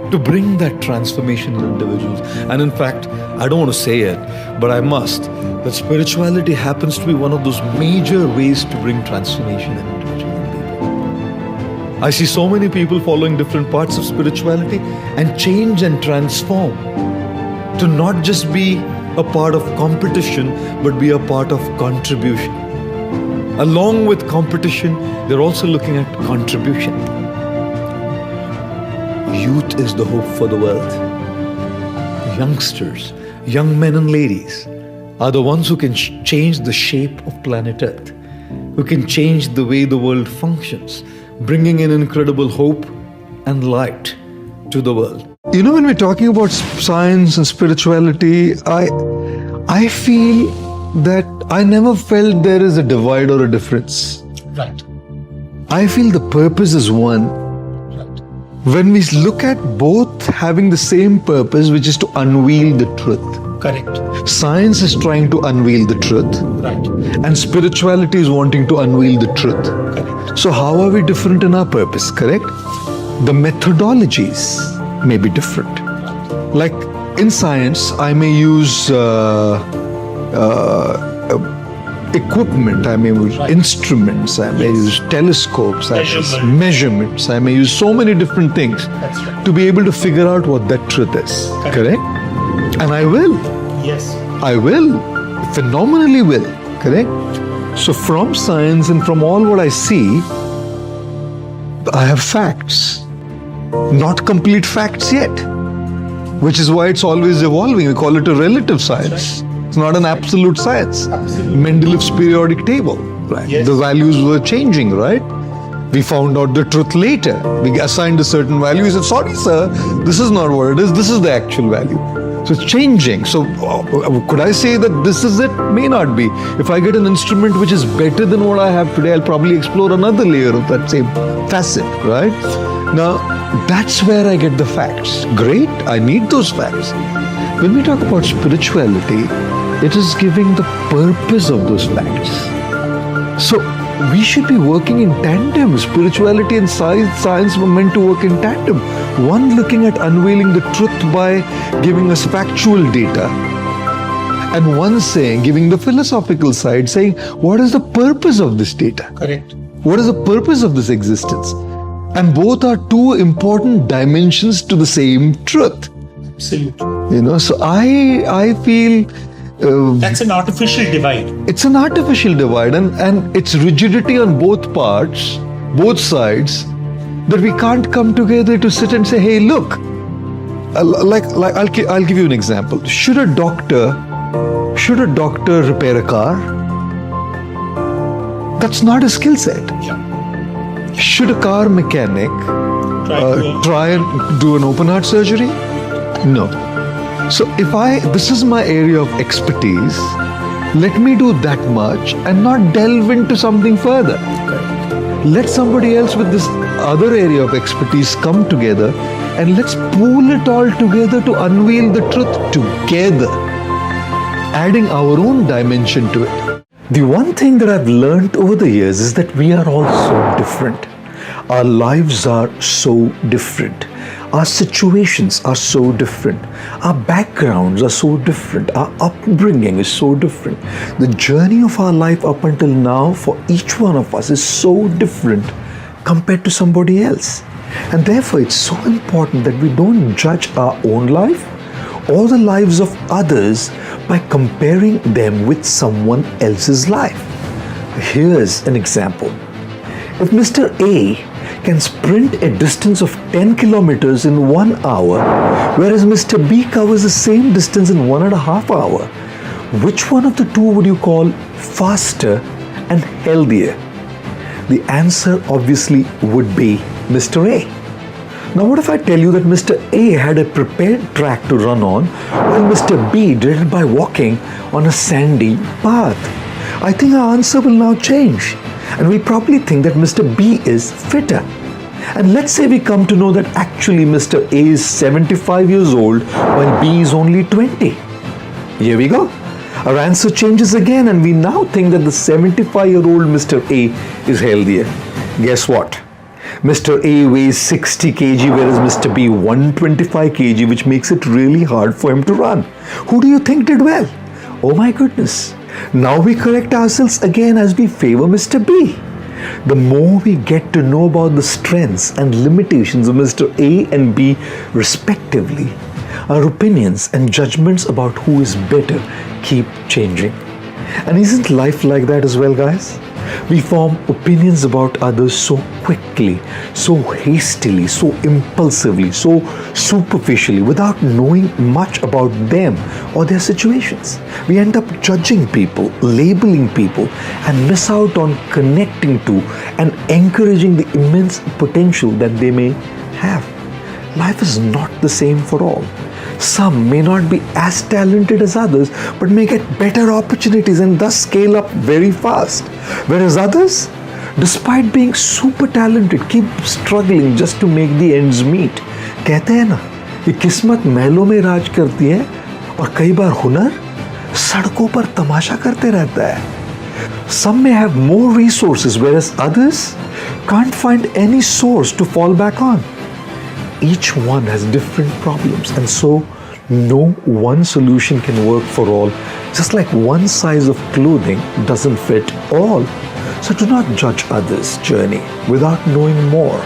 [SPEAKER 6] to bring that transformation in individuals. And in fact, I don't want to say it, but I must, that spirituality happens to be one of those major ways to bring transformation in individual people. I see so many people following different parts of spirituality and change and transform to not just be a part of competition, but be a part of contribution. Along with competition, they're also looking at contribution. Youth is the hope for the world. Youngsters, young men and ladies are the ones who can change the shape of planet Earth, who can change the way the world functions, bringing in incredible hope and light to the world.
[SPEAKER 4] You know, when we're talking about science and spirituality, I feel that I never felt there is a divide or a difference.
[SPEAKER 5] Right.
[SPEAKER 4] I feel the purpose is one.
[SPEAKER 5] Right.
[SPEAKER 4] When we look at both having the same purpose, which is to unveil the truth.
[SPEAKER 5] Correct.
[SPEAKER 4] Science is trying to unveil the truth,
[SPEAKER 5] Right.
[SPEAKER 4] and spirituality is wanting to unveil the truth.
[SPEAKER 5] Correct.
[SPEAKER 4] So how are we different in our purpose, correct? The methodologies may be different. Like in science, I may use equipment, I may use instruments, I may use telescopes, I may use
[SPEAKER 5] Measurement.
[SPEAKER 4] measurements, I may use so many different things
[SPEAKER 5] That's right.
[SPEAKER 4] to be able to figure out what that truth is. Correct? And I will.
[SPEAKER 5] Yes.
[SPEAKER 4] I will. Phenomenally will. Correct? So from science and from all what I see, I have facts. Not complete facts yet. Which is why it's always evolving. We call it a relative science. It's not an absolute science.
[SPEAKER 5] Absolutely.
[SPEAKER 4] Mendeleev's periodic table. Right?
[SPEAKER 5] Yes.
[SPEAKER 4] The values were changing, right? We found out the truth later. We assigned a certain value. We said, sorry, sir, this is not what it is. This is the actual value. So it's changing. So could I say that this is it? May not be. If I get an instrument which is better than what I have today, I'll probably explore another layer of that same facet, right? Now, that's where I get the facts. Great, I need those facts. When we talk about spirituality, it is giving the purpose of those facts. So we should be working in tandem. Spirituality and science were meant to work in tandem. One looking at unveiling the truth by giving us factual data, and one saying, giving the philosophical side, saying, what is the purpose of this data?
[SPEAKER 5] Correct.
[SPEAKER 4] What is the purpose of this existence? And both are two important dimensions to the same truth.
[SPEAKER 5] Absolutely.
[SPEAKER 4] So I feel
[SPEAKER 5] That's an artificial divide.
[SPEAKER 4] it's an artificial divide, and it's rigidity on both parts, both sides, that we can't come together to sit and say, hey, look, I'll give you an example. Should a doctor repair a car? That's not a skill set.
[SPEAKER 5] Yeah.
[SPEAKER 4] Should a car mechanic try and do an open heart surgery? No. So this is my area of expertise, let me do that much and not delve into something further. Let somebody else with this other area of expertise come together, and let's pool it all together to unveil the truth together, adding our own dimension to it. The one thing that I've learned over the years is that we are all so different. Our lives are so different. Our situations are so different. Our backgrounds are so different. Our upbringing is so different. The journey of our life up until now for each one of us is so different compared to somebody else. And therefore, it's so important that we don't judge our own life or the lives of others by comparing them with someone else's life. Here's an example. If Mr. A can sprint a distance of 10 kilometers in 1 hour, whereas Mr. B covers the same distance in 1.5 hours, which one of the two would you call faster and healthier? The answer obviously would be Mr. A. Now what if I tell you that Mr. A had a prepared track to run on, while Mr. B did it by walking on a sandy path? I think our answer will now change, and we probably think that Mr. B is fitter. And let's say we come to know that actually Mr. A is 75 years old while B is only 20. Here we go. Our answer changes again, and we now think that the 75-year-old Mr. A is healthier. Guess what? Mr. A weighs 60 kg, whereas Mr. B 125 kg, which makes it really hard for him to run. Who do you think did well? Oh my goodness. Now we correct ourselves again as we favor Mr. B. The more we get to know about the strengths and limitations of Mr. A and B respectively, our opinions and judgments about who is better keep changing. And isn't life like that as well, guys? We form opinions about others so quickly, so hastily, so impulsively, so superficially, without knowing much about them or their situations. We end up judging people, labeling people, and miss out on connecting to and encouraging the immense potential that they may have. Life is not the same for all. Some may not be as talented as others, but may get better opportunities and thus scale up very fast. Whereas others, despite being super talented, keep struggling just to make the ends meet. कहते हैं ना कि किस्मत महलों में राज करती है और कई बार हुनर सड़कों पर तमाशा करते रहता है. Some may have more resources, whereas others can't find any source to fall back on. Each one has different problems, and so no one solution can work for all. Just like one size of clothing doesn't fit all. So do not judge others' journey without knowing more.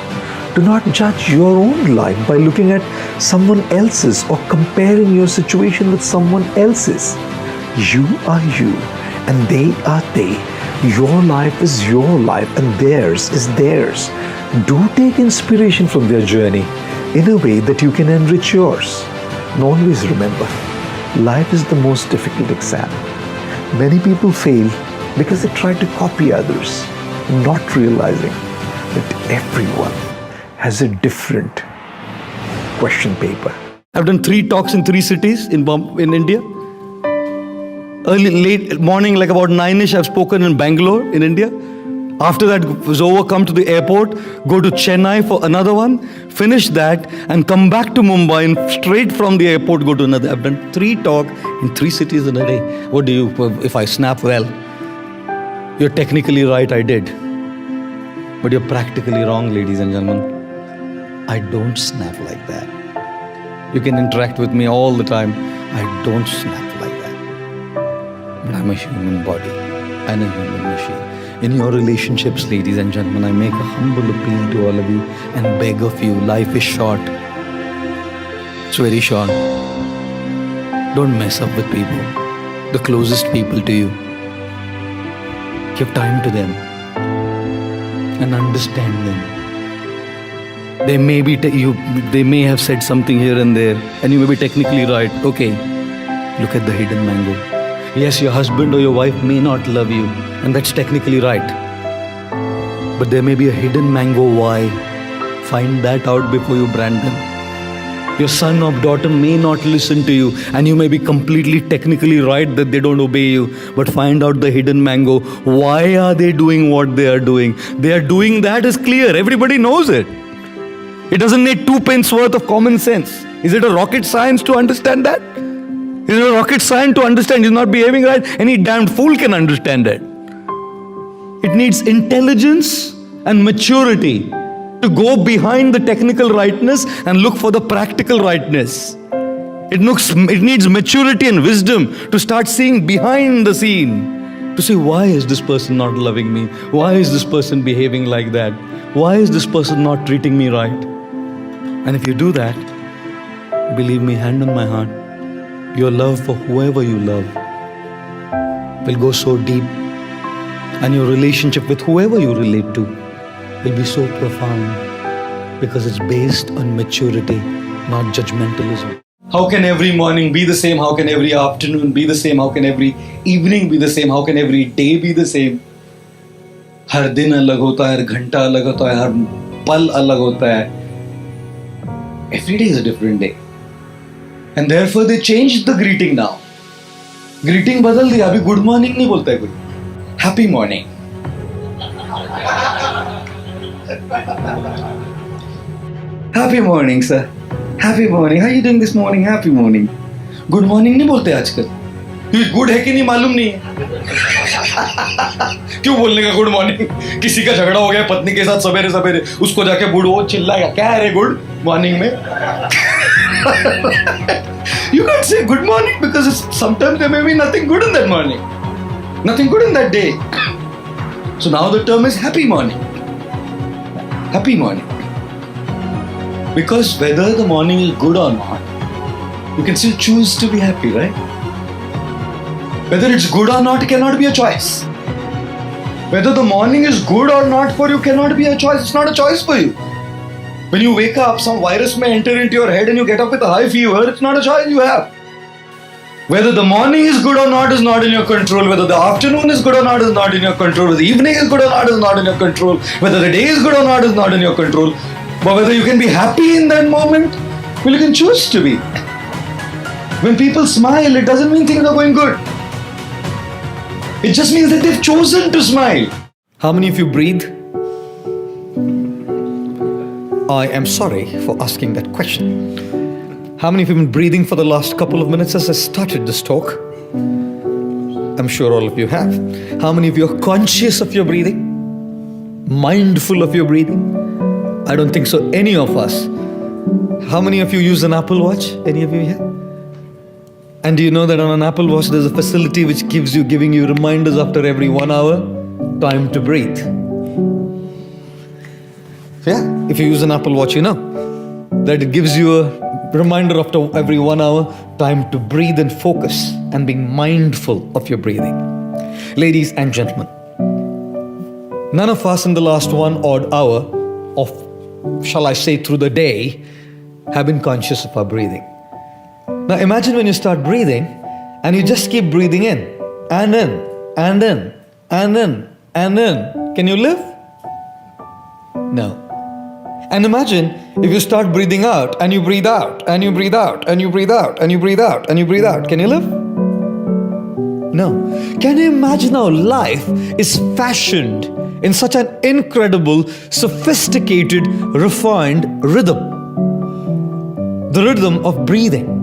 [SPEAKER 4] Do not judge your own life by looking at someone else's or comparing your situation with someone else's. You are you and they are they. Your life is your life and theirs is theirs. Do take inspiration from their journey in a way that you can enrich yours. And always remember, life is the most difficult exam. Many people fail because they try to copy others, not realizing that everyone has a different question paper.
[SPEAKER 1] I've done 3 talks in 3 cities in India. Late morning, like about 9ish, I've spoken in Bangalore in India. After that was over, come to the airport, go to Chennai for another one, finish that and come back to Mumbai and straight from the airport go to another. I've done 3 talks in 3 cities in a day. What do you, if I snap well? You're technically right, I did. But you're practically wrong, ladies and gentlemen. I don't snap like that. You can interact with me all the time. I don't snap like that. But I'm a human body and a human machine. In your relationships, ladies and gentlemen, I make a humble appeal to all of you and beg of you, life is short. It's very short. Don't mess up with people, the closest people to you. Give time to them and understand them. They may be they may have said something here and there, and you may be technically right. Okay, look at the hidden mango. Yes, your husband or your wife may not love you, and that's technically right. But there may be a hidden mango why. Find that out before you brand them. Your son or daughter may not listen to you, and you may be completely technically right that they don't obey you. But find out the hidden mango. Why are they doing what they are doing? They are doing that is clear. Everybody knows it. It doesn't need 2 pence worth of common sense. Is it a rocket science to understand that? Is it a rocket science to understand he's not behaving right? Any damned fool can understand it. It needs intelligence and maturity to go behind the technical rightness and look for the practical rightness. It needs maturity and wisdom to start seeing behind the scene. To say, why is this person not loving me? Why is this person behaving like that? Why is this person not treating me right? And if you do that, believe me, hand on my heart, your love for whoever you love will go so deep, and your relationship with whoever you relate to will be so profound, because it's based on maturity, not judgmentalism. How can every morning be the same? How can every afternoon be the same? How can every evening be the same? How can every day be the same? हर दिन अलग होता है, हर घंटा अलग होता है, हर पल अलग होता है. Every day is a different day. And therefore they changed the greeting now. Greeting बदल दिया. अभी good morning नहीं बोलता है कोई. Happy morning. Happy morning, sir. Happy morning. How are you doing this morning? Happy morning. Good morning नहीं बोलते आजकल. क्योंकि गुड है कि नहीं मालूम नहीं है. क्यों बोलने का गुड मॉर्निंग? किसी का झगड़ा हो गया पत्नी के साथ सवेरे सवेरे, उसको जाके बुढ़ो चिल्लाएगा, क्या है रे गुड मॉर्निंग में? You can't say good morning because sometimes there may be nothing good in that morning, nothing good in that day. So now the term is happy morning. Happy morning. Because whether the morning is good or not, you can still choose to be happy, right? Whether it's good or not cannot be a choice. Whether the morning is good or not for you cannot be a choice. It's not a choice for you. When you wake up, some virus may enter into your head and you get up with a high fever. It's not a choice you have. Whether the morning is good or not is not in your control. Whether the afternoon is good or not is not in your control. Whether the evening is good or not is not in your control. Whether the day is good or not is not in your control. But whether you can be happy in that moment, well, you can choose to be. When people smile, it doesn't mean things are going good. It just means that they've chosen to smile.
[SPEAKER 6] How many of you breathe? I am sorry for asking that question. How many of you have been breathing for the last couple of minutes as I started this talk? I'm sure all of you have. How many of you are conscious of your breathing? Mindful of your breathing? I don't think so, any of us. How many of you use an Apple Watch? Any of you here? And do you know that on an Apple Watch there's a facility which giving you reminders after every 1 hour? Time to breathe. Yeah, if you use an Apple Watch, you know that it gives you a reminder after every 1 hour, time to breathe and focus and being mindful of your breathing. Ladies and gentlemen, none of us in the last 1 odd hour of, shall I say, through the day, have been conscious of our breathing. Now imagine when you start breathing and you just keep breathing in and in and in and in and in. Can you live? No. And imagine if you start breathing out and you breathe out and you breathe out and you breathe out and you breathe out and you breathe out. Can you live? No. Can you imagine how life is fashioned in such an incredible, sophisticated, refined rhythm? The rhythm of breathing.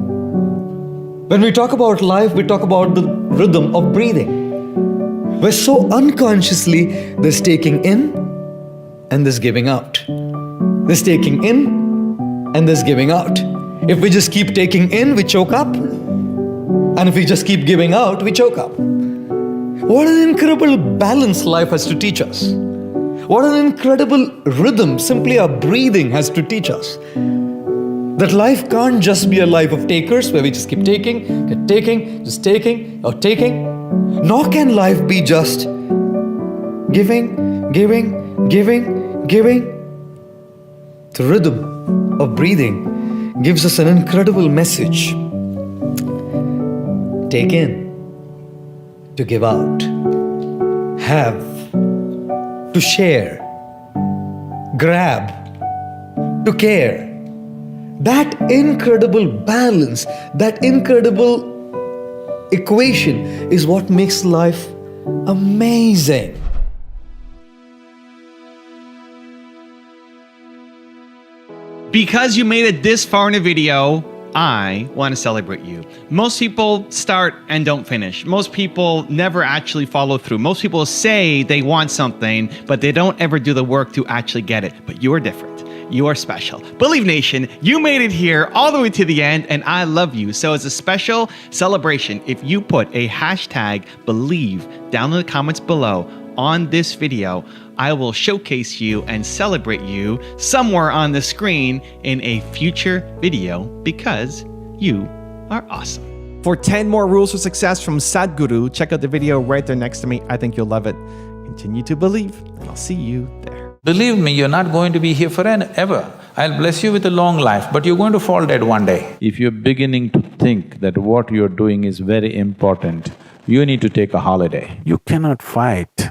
[SPEAKER 6] When we talk about life, we talk about the rhythm of breathing. Where so unconsciously there's taking in and there's giving out. There's taking in and there's giving out. If we just keep taking in, we choke up. And if we just keep giving out, we choke up. What an incredible balance life has to teach us. What an incredible rhythm simply our breathing has to teach us. That life can't just be a life of takers where we just keep taking, just taking, or taking. Nor can life be just giving, giving, giving, giving. The rhythm of breathing gives us an incredible message. Take in, to give out, have, to share, grab, to care. That incredible balance, that incredible equation is what makes life amazing.
[SPEAKER 2] Because you made it this far in a video, I want to celebrate you. Most people start and don't finish. Most people never actually follow through. Most people say they want something, but they don't ever do the work to actually get it. But you are different. You are special. Believe Nation, you made it here all the way to the end, and I love you. So as a special celebration, if you put a hashtag Believe down in the comments below on this video, I will showcase you and celebrate you somewhere on the screen in a future video because you are awesome. For 10 more rules for success from Sadhguru, check out the video right there next to me. I think you'll love it. Continue to believe, and I'll see you there.
[SPEAKER 7] Believe me, you're not going to be here forever. I'll bless you with a long life, but you're going to fall dead one day.
[SPEAKER 8] If you're beginning to think that what you're doing is very important, you need to take a holiday.
[SPEAKER 7] You cannot fight